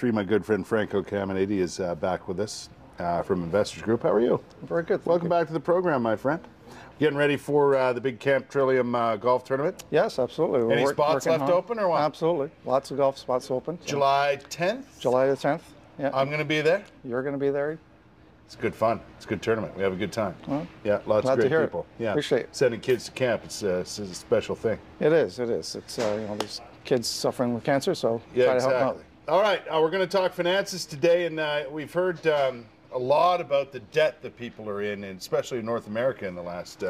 My good friend Franco Caminiti is back with us from Investors Group. How are you? Very good. Welcome back to the program, my friend. Getting ready for the big Camp Trillium golf tournament? Yes, absolutely. Any spots left open or what? Absolutely. Lots of golf spots open. So. July 10th? July the 10th. Yeah. I'm going to be there. You're going to be there. It's good fun. It's a good tournament. We have a good time. Well, yeah, lots of great people. It. Yeah, appreciate it. Sending kids to camp, it's a special thing. It is. It is. It's there's kids suffering with cancer, so yeah, try exactly. to help them out. All right, we're going to talk finances today, and we've heard a lot about the debt that people are in, and especially in North America in the last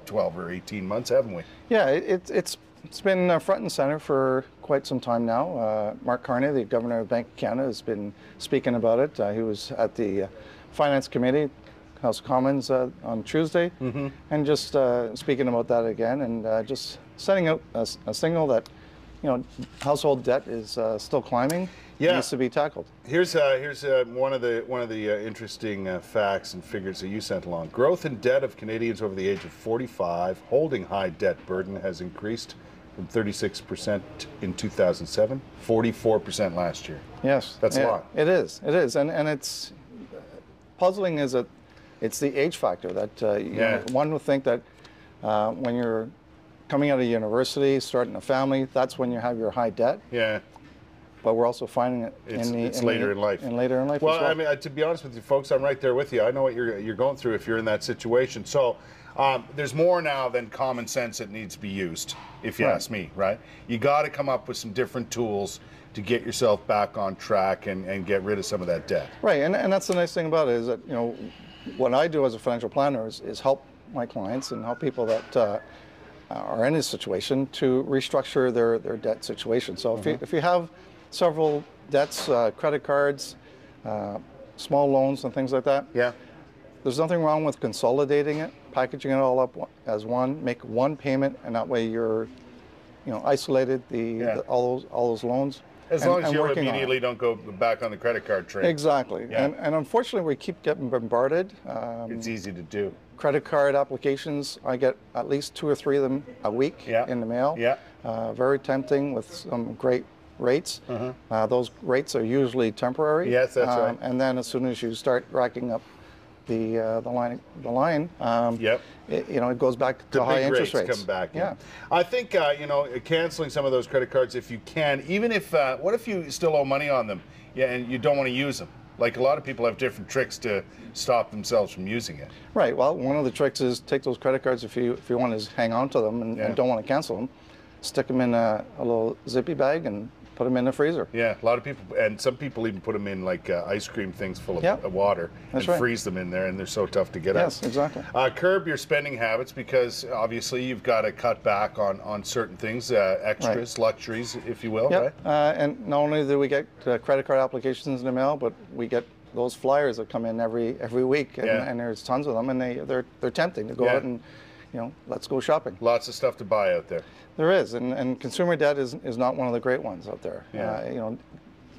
12 or 18 months, haven't we? Yeah, it's been front and center for quite some time now. Mark Carney, the Governor of Bank of Canada, has been speaking about it. He was at the Finance Committee, House of Commons on Tuesday, and just speaking about that again, and just sending out a signal that, you know, household debt is still climbing. Yeah. Needs to be tackled. Here's one of the interesting facts and figures that you sent along. Growth in debt of Canadians over the age of 45 holding high debt burden has increased from 36% in 2007, 44% last year. Yes, that's a lot. It is, and it's puzzling. Is that it's the age factor that you know, one would think that when you're coming out of university, starting a family, that's when you have your high debt. Yeah. But we're also finding it it's later in life. And later in life. Well, as well. I mean, to be honest with you, folks, I'm right there with you. I know what you're going through if you're in that situation. So there's more now than common sense that needs to be used, if you ask me. Right? You got to come up with some different tools to get yourself back on track and get rid of some of that debt. Right, and that's the nice thing about it is that, you know, what I do as a financial planner is help my clients and help people that are in this situation to restructure their debt situation. So if you have several debts, credit cards, small loans and things like that, there's nothing wrong with consolidating it, packaging it all up as one, make one payment, and that way you're, you know, isolated all those loans. As long as you immediately don't go back on the credit card train. Exactly. Yeah. And unfortunately, we keep getting bombarded. It's easy to do. Credit card applications, I get at least 2 or 3 of them a week in the mail. Yeah. Very tempting with some great rates. Those rates are usually temporary. Yes, that's right. And then as soon as you start racking up the line, you know, it goes back to high interest rates. Come back. Yeah. I think you know, canceling some of those credit cards if you can. Even if what if you still owe money on them? Yeah, and you don't want to use them. Like a lot of people have different tricks to stop themselves from using it. Right. Well, one of the tricks is take those credit cards if you want to hang on to them and don't want to cancel them. Stick them in a little zippy bag and put them in the freezer. Yeah, a lot of people, and some people even put them in like ice cream things full of water and freeze them in there, and they're so tough to get out. Yes, exactly. Curb your spending habits because obviously you've got to cut back on certain things, extras, luxuries, if you will, right? And not only do we get credit card applications in the mail, but we get those flyers that come in every week, and there's tons of them, and they're tempting to go out and, you know, let's go shopping. Lots of stuff to buy out there. There is, and consumer debt is not one of the great ones out there. You know,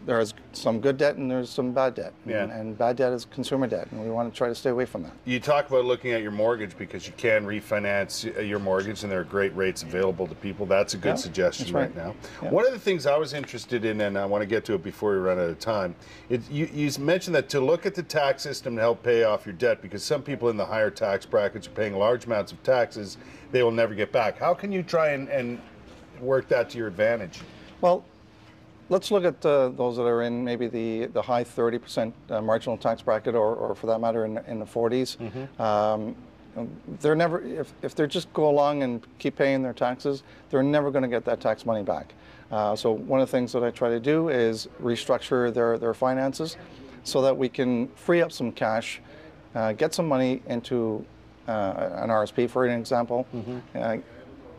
there's some good debt and there's some bad debt. And bad debt is consumer debt, and we want to try to stay away from that. You talk about looking at your mortgage because you can refinance your mortgage, and there are great rates available to people. That's a good suggestion right now. One of the things I was interested in, and I want to get to it before we run out of time, you mentioned that to look at the tax system to help pay off your debt, because some people in the higher tax brackets are paying large amounts of taxes they will never get back. How can you try and work that to your advantage? Well, let's look at those that are in maybe the high 30% marginal tax bracket, or for that matter in the 40s. They're never, if they just go along and keep paying their taxes, they're never going to get that tax money back. So one of the things that I try to do is restructure their finances so that we can free up some cash, get some money into an RSP, for an example,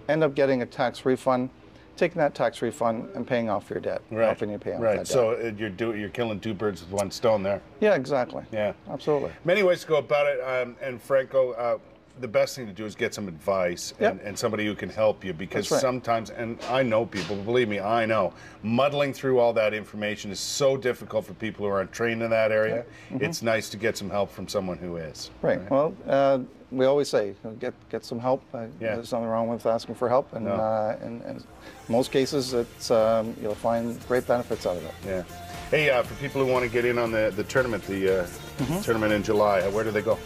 end up getting a tax refund, taking that tax refund and paying off your debt, helping you pay off that debt. So you're killing 2 birds with 1 stone there. Yeah, exactly. Yeah, absolutely. Many ways to go about it. And Franco, the best thing to do is get some advice Yep. and somebody who can help you, because That's right. sometimes, and I know people, believe me, I know, muddling through all that information is so difficult for people who aren't trained in that area. It's nice to get some help from someone who is. Right. Well, we always say, get some help. There's nothing wrong with asking for help, and in most cases, it's you'll find great benefits out of it. Yeah. Hey, for people who want to get in on the tournament, the tournament in July, where do they go?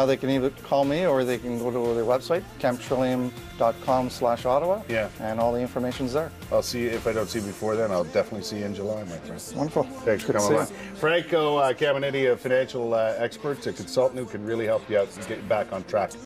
They can either call me or they can go to their website, camptrillium.com/Ottawa. Yeah. And all the information's there. I'll see you. If I don't see you before then, I'll definitely see you in July, my friend. Wonderful. Thanks for Good to coming by. see you. Franco Caminiti, a financial expert, a consultant who can really help you out and get you back on track.